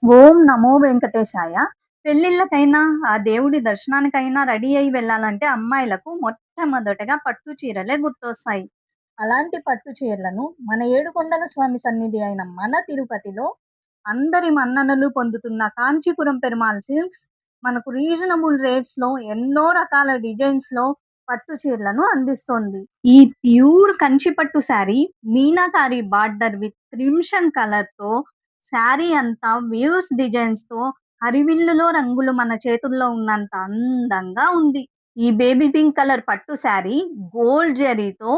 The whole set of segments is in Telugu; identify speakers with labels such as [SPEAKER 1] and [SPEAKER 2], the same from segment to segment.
[SPEAKER 1] ఓం నమో వెంకటేశాయ. పెళ్ళిళ్ళకైనా, ఆ దేవుడి దర్శనానికైనా రెడీ అయ్యి వెళ్ళాలంటే అమ్మాయిలకు మొట్టమొదటగా పట్టు చీరలే గుర్తొస్తాయి. అలాంటి పట్టు చీరలను మన ఏడుకొండల స్వామి సన్నిధి అయిన మన తిరుపతిలో అందరి మన్ననలు పొందుతున్న కాంచీపురం పెరుమాళ్ సిల్క్స్ మనకు రీజనబుల్ రేట్స్‌లో ఎన్నో రకాల డిజైన్స్‌లో పట్టు చీరలను అందిస్తోంది. ఈ ప్యూర్ కంచి పట్టు sari meenakari border with crimson కలర్‌తో శారీ అంతా వ్యూస్ డిజైన్స్‌తో హరివిల్లులో రంగులు మన చేతుల్లో ఉన్నంత అందంగా ఉంది. ఈ బేబీ పింక్ కలర్ పట్టు శారీ గోల్డ్ జరీతో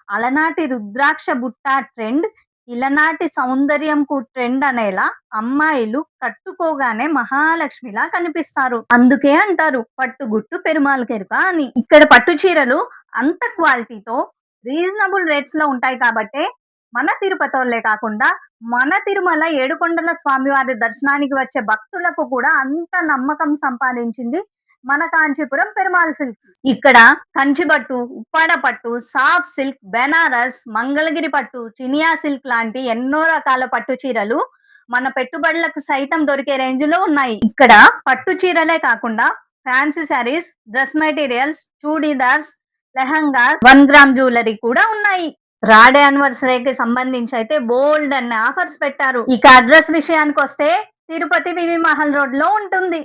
[SPEAKER 1] అలనాటి రుద్రాక్ష బుట్ట ట్రెండ్, ఇలనాటి సౌందర్యంకు ట్రెండ్ అనేలా అమ్మాయిలు కట్టుకోగానే మహాలక్ష్మిలా కనిపిస్తారు. అందుకే అంటారు పట్టుగుట్టు పెరుమాళ్ కెరుక అని. ఇక్కడ పట్టు చీరలు అంత క్వాలిటీతో రీజనబుల్ రేట్స్ లో ఉంటాయి కాబట్టే మన తిరుపతోళ్ళే కాకుండా మన తిరుమల ఏడుకొండల స్వామివారి దర్శనానికి వచ్చే భక్తులకు కూడా అంత నమ్మకం సంపాదించింది మన కాంచీపురం పెరుమాళ్ సిల్క్స్. ఇక్కడ కంచి పట్టు, ఉప్పాడ పట్టు, సాఫ్ట్ సిల్క్, బెనారస్, మంగళగిరి పట్టు, చినియా సిల్క్ లాంటి ఎన్నో రకాల పట్టు చీరలు మన పెట్టుబడులకు సైతం దొరికే రేంజ్ లో ఉన్నాయి. ఇక్కడ పట్టు చీరలే కాకుండా fancy saris, dress materials, churidars, lehengas, 1 gram jewellery కూడా ఉన్నాయి. రాడ్ యానివర్సరీకి సంబంధించి అయితే బోల్డ్ అన్న ఆఫర్స్ పెట్టారు. ఇక అడ్రస్ విషయానికి వస్తే తిరుపతి వివి మహల్ రోడ్ లో ఉంటుంది.